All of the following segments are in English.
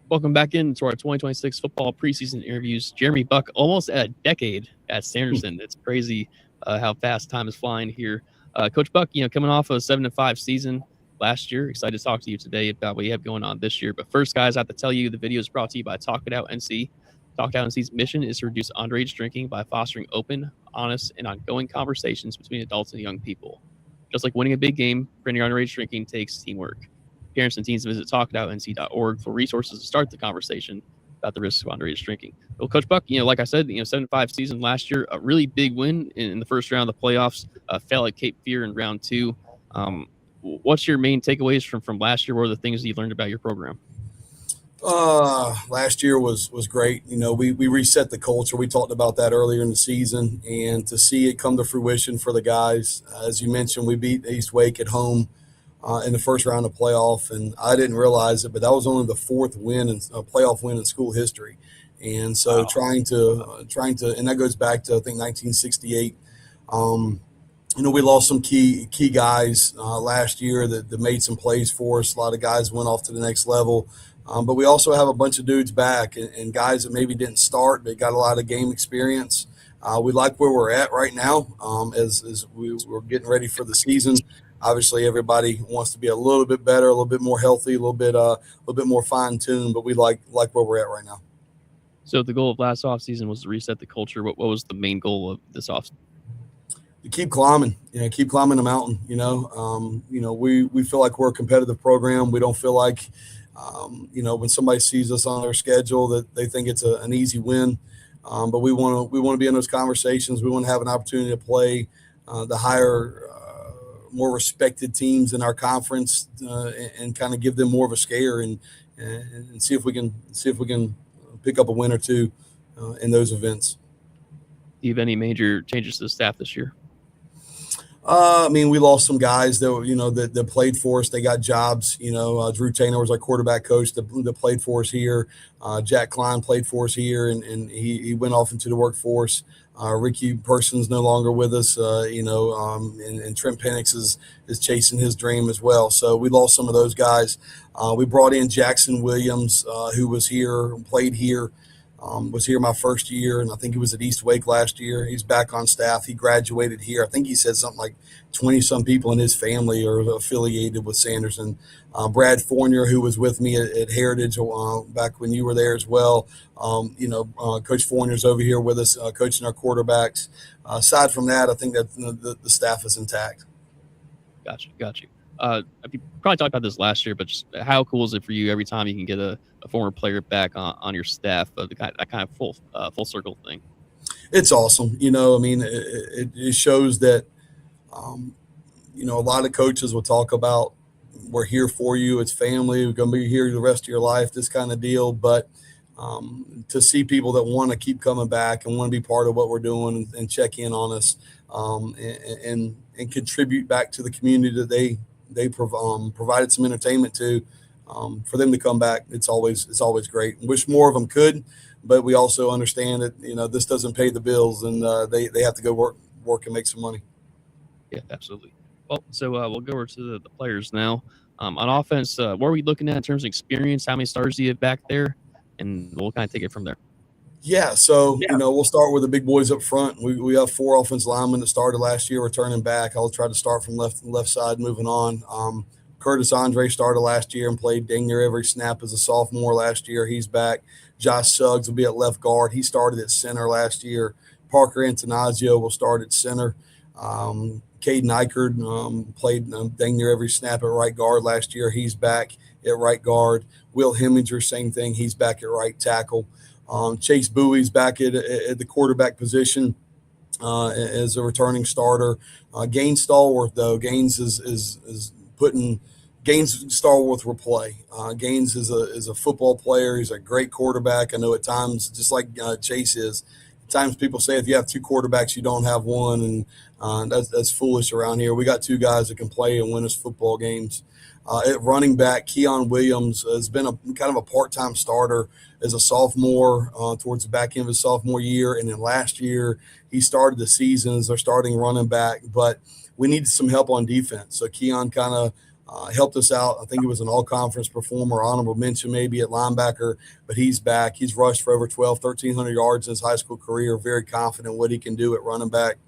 Welcome back into our 2026 football preseason interviews. Jeremy Buck, almost a decade at Sanderson. It's crazy how fast time is flying here. Coach Buck, coming off a 7-5 season last year. Excited to talk to you today about what you have going on this year. But first, guys, I have to tell you the video is brought to you by Talk It Out NC. Talk It Out NC's mission is to reduce underage drinking by fostering open, honest, and ongoing conversations between adults and young people. Just like winning a big game, preventing underage drinking takes teamwork. Parents and teens visit talkitoutnc.org for resources to start the conversation about the risks of underage drinking. Well, Coach Buck, like I said, 7-5 season last year, a really big win in the first round of the playoffs. Fell at Cape Fear in round 2. What's your main takeaways from last year? What are the things that you learned about your program? Last year was great. We reset the culture. We talked about that earlier in the season, and to see it come to fruition for the guys, as you mentioned, we beat East Wake at home in the first round of playoff, and I didn't realize it, but that was only the fourth win in playoff win in school history. And so Wow. trying to, and that goes back to I think 1968. We lost some key guys last year that made some plays for us. A lot of guys went off to the next level. But we also have a bunch of dudes back and guys that maybe didn't start but got a lot of game experience. We like where we're at right now as we're getting ready for the season. Obviously, everybody wants to be a little bit better, a little bit more healthy, a little bit more fine tuned. But we like where we're at right now. So the goal of last offseason was to reset the culture. What was the main goal of this offseason? To keep climbing, keep climbing the mountain. We feel like we're a competitive program. We don't feel like when somebody sees us on their schedule that they think it's an easy win. But we want to be in those conversations. We want to have an opportunity to play the higher, more respected teams in our conference and kind of give them more of a scare and see if we can pick up a win or two in those events. Do you have any major changes to the staff this year? We lost some guys that played for us. They got jobs. Drew Taylor was our quarterback coach that played for us here. Jack Klein played for us here, and he went off into the workforce. Ricky Person's no longer with us, and Trent Penix is chasing his dream as well. So we lost some of those guys. We brought in Jackson Williams, who was here, played here. Was here my first year, and I think he was at East Wake last year. He's back on staff. He graduated here. I think he said something like 20-some people in his family are affiliated with Sanderson. Brad Fournier, who was with me at Heritage back when you were there as well. Coach Fournier's over here with us, coaching our quarterbacks. Aside from that, I think that the staff is intact. Got you. You probably talked about this last year, but just how cool is it for you every time you can get a former player back on your staff? That kind of full circle thing. It's awesome. It shows that, a lot of coaches will talk about we're here for you. It's family. We're going to be here the rest of your life, this kind of deal. But to see people that want to keep coming back and want to be part of what we're doing and check in on us and contribute back to the community that they provided some entertainment to, for them to come back, it's always great. Wish more of them could, but we also understand that this doesn't pay the bills, and they have to go work and make some money. Yeah, absolutely. Well, so we'll go over to the players now. On offense, what are we looking at in terms of experience? How many stars do you have back there? And we'll kind of take it from there. Yeah, so we'll start with the big boys up front. We have 4 offensive linemen that started last year returning back. I'll try to start from left side, moving on. Curtis Andre started last year and played dang near every snap as a sophomore last year. He's back. Josh Suggs will be at left guard. He started at center last year. Parker Antonazio will start at center. Caden Eichard played dang near every snap at right guard last year. He's back at right guard. Will Heminger, same thing. He's back at right tackle. Chase Bowie's back at the quarterback position as a returning starter. Gaines Stallworth, though, Gaines is putting Gaines Stallworth will play. Gaines is a football player. He's a great quarterback. I know at times, just like Chase is, at times people say if you have 2 quarterbacks, you don't have one, and that's foolish around here. We got 2 guys that can play and win us football games. At running back, Keon Williams has been a kind of a part-time starter as a sophomore towards the back end of his sophomore year. And then last year, he started the season as our starting running back. But we needed some help on defense. So Keon kind of Helped us out. I think he was an all-conference performer, honorable mention maybe at linebacker, but he's back. He's rushed for over 1,300 yards in his high school career. Very confident what he can do at running back.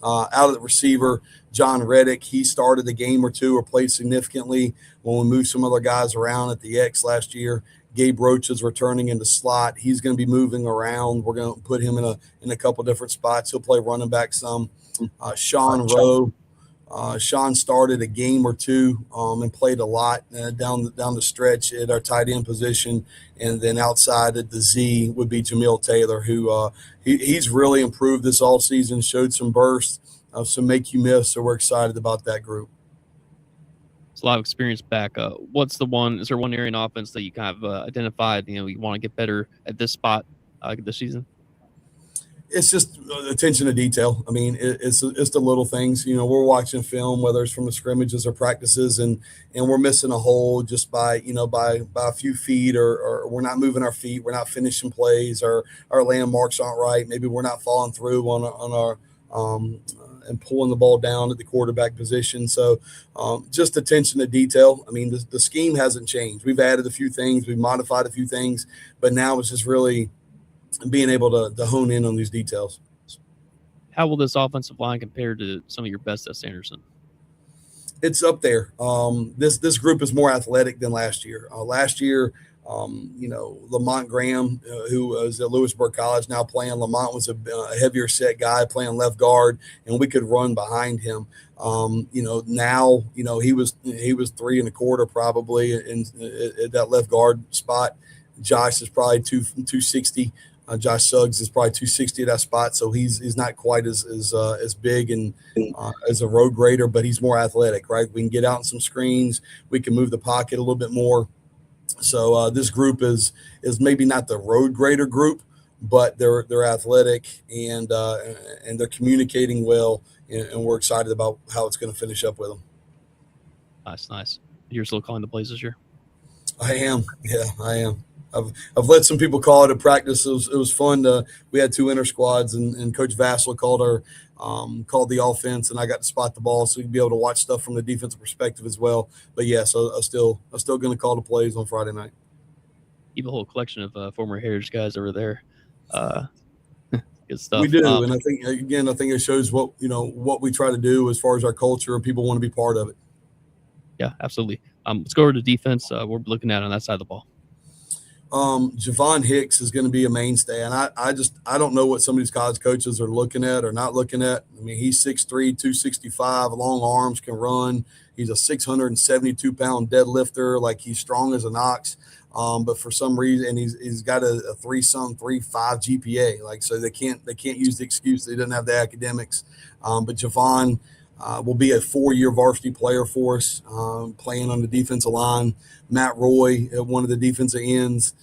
Out of the receiver, John Reddick, he started a game or two or played significantly when we moved some other guys around at the X last year. Gabe Roach is returning into slot. He's going to be moving around. We're going to put him in a couple different spots. He'll play running back some. Sean Rowe. Sean started a game or two and played a lot down the stretch at our tight end position, and then outside at the Z would be Jamil Taylor, who he's really improved this all season, showed some bursts, some make you miss. So we're excited about that group. It's a lot of experience back. Is there one area in offense that you kind of identified? You want to get better at this spot this season? It's just attention to detail. I mean, it's the little things. We're watching film, whether it's from the scrimmages or practices, and we're missing a hole just by a few feet, or we're not moving our feet, we're not finishing plays, or our landmarks aren't right. Maybe we're not following through on our and pulling the ball down at the quarterback position. So just attention to detail. I mean, the scheme hasn't changed. We've added a few things, we've modified a few things, but now it's just really being able to hone in on these details. How will this offensive line compare to some of your best at Sanderson? It's up there. This group is more athletic than last year. Last year, Lamont Graham, who was at Lewisburg College, now playing. Lamont was a heavier set guy playing left guard, and we could run behind him. Now, he was 3 1/4 probably in that left guard spot. Josh is probably 260. Josh Suggs is probably 260 at that spot, so he's not quite as big and as a road grader, but he's more athletic, right? We can get out in some screens, we can move the pocket a little bit more. So this group is maybe not the road grader group, but they're athletic and they're communicating well, and we're excited about how it's going to finish up with them. Nice. You're still calling the plays this year? I am. Yeah, I am. I've let some people call it a practice. It was fun. We had 2 inter squads, and Coach Vassell called the offense, and I got to spot the ball, so you'd be able to watch stuff from the defensive perspective as well. But yeah, so I'm still going to call the plays on Friday night. You have a whole collection of former Heritage guys over there. Good stuff. We do, and I think it shows what we try to do as far as our culture, and people want to be part of it. Yeah, absolutely. Let's go over to defense. We're looking at on that side of the ball. Javon Hicks is going to be a mainstay, and I don't know what some of these college coaches are looking at or not looking at. I mean, he's 6'3", 265, long arms, can run. He's a 672-pound deadlifter, like he's strong as an ox. But for some reason, and he's got a 3.5 GPA, like, so they can't use the excuse they didn't have the academics. But Javon will be a 4-year varsity player for us, playing on the defensive line. Matt Roy at one of the defensive ends.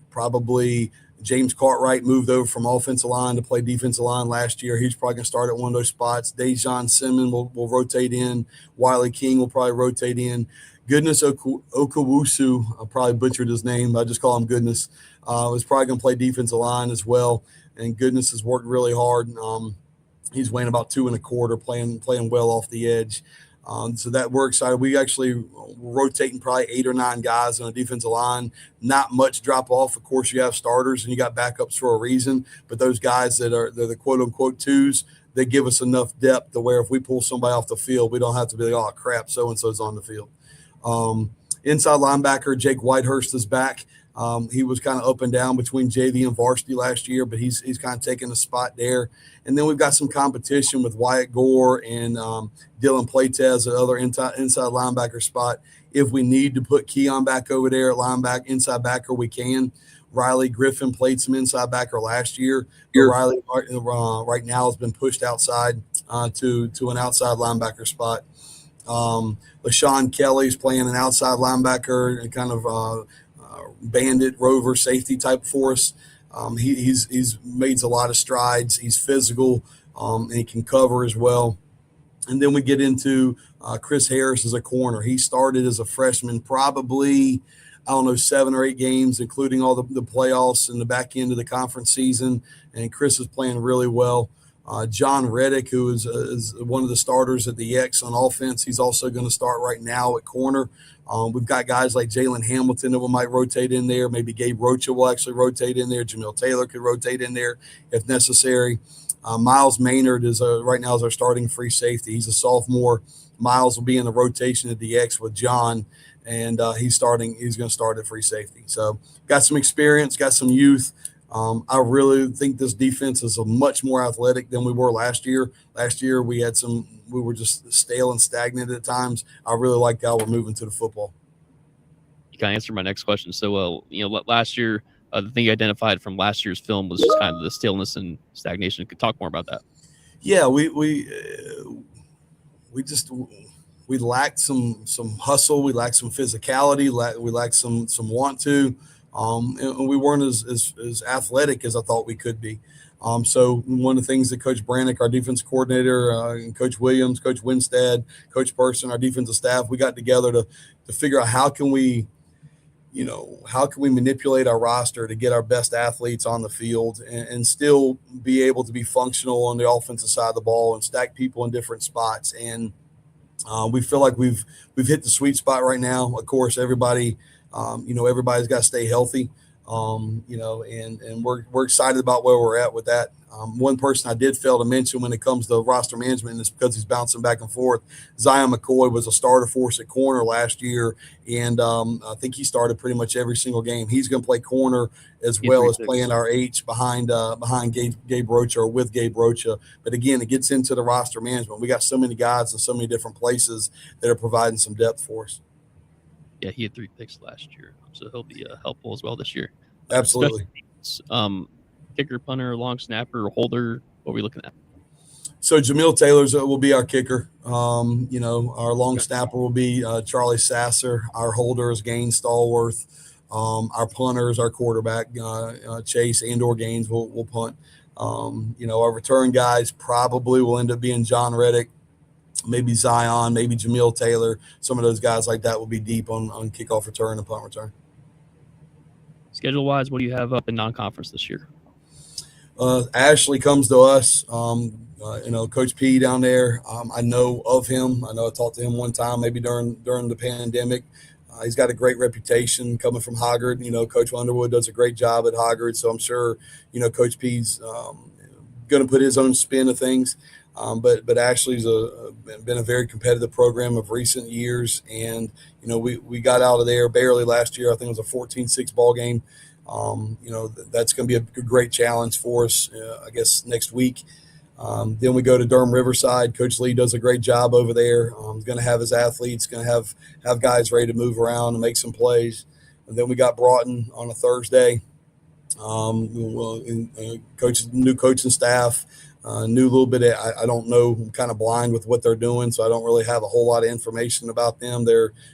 Probably James Cartwright moved over from offensive line to play defensive line last year. He's probably going to start at one of those spots. Dejon Simmons will rotate in. Wiley King will probably rotate in. Goodness Okawusu, I probably butchered his name. I just call him Goodness. Was probably going to play defensive line as well. And Goodness has worked really hard. He's weighing about 2 1/4, playing well off the edge. So that we're excited. We actually rotating probably 8 or 9 guys on a defensive line. Not much drop off. Of course, you have starters and you got backups for a reason. But those guys they're the quote unquote twos, they give us enough depth to where if we pull somebody off the field, we don't have to be like, oh crap, so and so's on the field. Inside linebacker Jake Whitehurst is back. He was kind of up and down between JV and varsity last year, but he's kind of taking a spot there. And then we've got some competition with Wyatt Gore and Dylan Playtez at other inside linebacker spot. If we need to put Keon back over there at inside backer, we can. Riley Griffin played some inside backer last year. Riley right now has been pushed outside to an outside linebacker spot. LaShawn Kelly's playing an outside linebacker and kind of bandit rover safety type for us. He's made a lot of strides. He's physical, and he can cover as well. And then we get into Chris Harris as a corner. He started as a freshman, probably 7 or 8 games, including all the playoffs and the back end of the conference season. And Chris is playing really well. John Reddick, who is one of the starters at the X on offense, he's also going to start right now at corner. We've got guys like Jalen Hamilton that we might rotate in there. Maybe Gabe Rocha will actually rotate in there. Jamil Taylor could rotate in there if necessary. Miles Maynard is right now is our starting free safety. He's a sophomore. Miles will be in the rotation at the X with John, and he's starting. He's going to start at free safety. So got some experience, got some youth. I really think this defense is a much more athletic than we were last year. Last year we were just stale and stagnant at times. I really like how we're moving to the football. You kind of answered my next question. So, last year, the thing you identified from last year's film was just kind of the staleness and stagnation. Could talk more about that. Yeah, we lacked some hustle. We lacked some physicality. We lacked some want to. And we weren't as athletic as I thought we could be. So one of the things that Coach Brannick, our defense coordinator, and Coach Williams, Coach Winstead, Coach Person, our defensive staff, we got together to figure out how can we manipulate our roster to get our best athletes on the field and still be able to be functional on the offensive side of the ball and stack people in different spots. And we feel like we've hit the sweet spot right now. Of course, everybody's got to stay healthy, and we're excited about where we're at with that. One person I did fail to mention when it comes to roster management is because he's bouncing back and forth. Zion McCoy was a starter for us at corner last year, and I think he started pretty much every single game. He's going to play corner as well as playing our H behind Gabe Rocha or with Gabe Rocha. But again, it gets into the roster management. We got so many guys in so many different places that are providing some depth for us. Yeah, he had 3 picks last year, so he'll be helpful as well this year. Absolutely. Kicker, punter, long snapper, holder. What are we looking at? So Jamil Taylor will be our kicker. Our long snapper will be Charlie Sasser. Our holder is Gaines Stallworth. Our punter is our quarterback, Chase and/or Gaines will punt. Our return guys probably will end up being John Reddick, maybe Zion, maybe Jamil Taylor. Some of those guys like that will be deep on kickoff return and punt return. Schedule-wise, what do you have up in non-conference this year? Ashley comes to us. Coach P down there. I know of him. I know I talked to him one time, maybe during the pandemic. He's got a great reputation coming from Hoggard. Coach Underwood does a great job at Hoggard, so I'm sure Coach P's going to put his own spin of things. But Ashley's been a very competitive program of recent years, and we got out of there barely last year. I think it was a 14-6 ball game. That's going to be a great challenge for us, I guess, next week. Then we go to Durham Riverside. Coach Lee does a great job over there. He's going to have his athletes, going to have guys ready to move around and make some plays. And then we got Broughton on a Thursday. New coaching staff. Knew a little bit. I don't know. I'm kind of blind with what they're doing, so I don't really have a whole lot of information about them.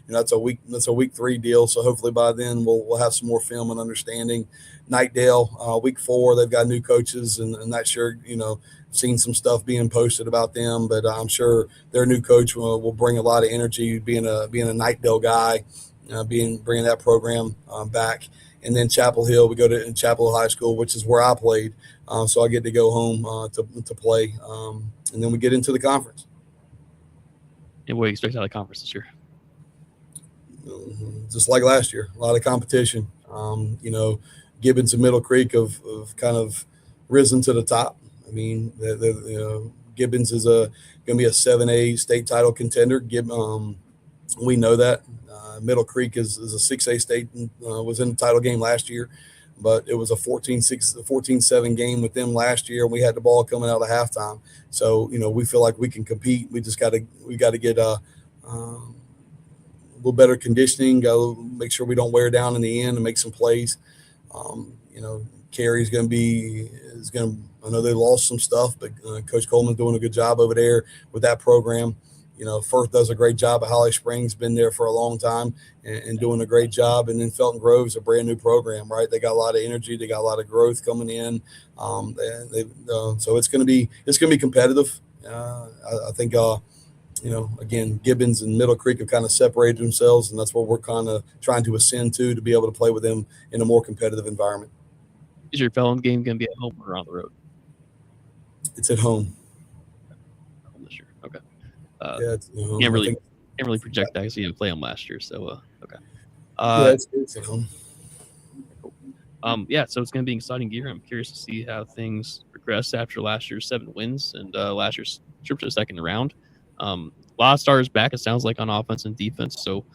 That's a week 3 deal. So hopefully by then we'll have some more film and understanding. Nightdale, week 4, they've got new coaches, and not sure. Seen some stuff being posted about them, but I'm sure their new coach will bring a lot of energy. Being a Nightdale guy, bringing that program back. And then Chapel Hill, we go to Chapel Hill High School, which is where I played. So I get to go home to play. And then we get into the conference. And what do you expect out of the conference this year? Just like last year, a lot of competition. Gibbons and Middle Creek have kind of risen to the top. I mean, Gibbons is going to be a 7A state title contender. We know that. Middle Creek is a 6A state, was in the title game last year, but it was a 14-7 game with them last year. We had the ball coming out of halftime. So, we feel like we can compete. We got to get a little better conditioning, go make sure we don't wear down in the end and make some plays. Carey's I know they lost some stuff, but Coach Coleman's doing a good job over there with that program. Firth does a great job at Holly Springs, been there for a long time and doing a great job. And then Felton Grove's a brand new program, right? They got a lot of energy. They got a lot of growth coming in. So it's going to be competitive. I think, again, Gibbons and Middle Creek have kind of separated themselves, and that's what we're kind of trying to ascend to be able to play with them in a more competitive environment. Is your Felton game going to be at home or on the road? It's at home. This year. Okay. Yeah, it's at home. Can't really project that because you didn't play them last year. So okay. Yeah, it's at home. Yeah, so it's going to be an exciting year. I'm curious to see how things progress after last year's 7 wins and last year's trip to the second round. A lot of starters back, it sounds like, on offense and defense. So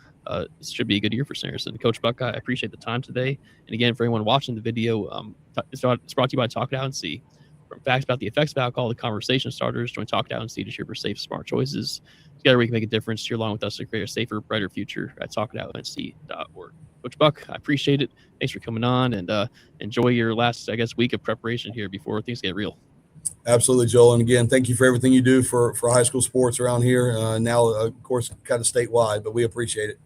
this should be a good year for Sanderson. Coach Buck, I appreciate the time today. And again, for anyone watching the video, it's brought to you by Talk It Out and See. From facts about the effects of alcohol to conversation starters, join Talk It Out and See to share for safe, smart choices. Together we can make a difference here along with us to create a safer, brighter future at talkitoutandc.org. Coach Buck, I appreciate it. Thanks for coming on, and enjoy your last, week of preparation here before things get real. Absolutely, Joel. And again, thank you for everything you do for high school sports around here. Now, of course, kind of statewide, but we appreciate it.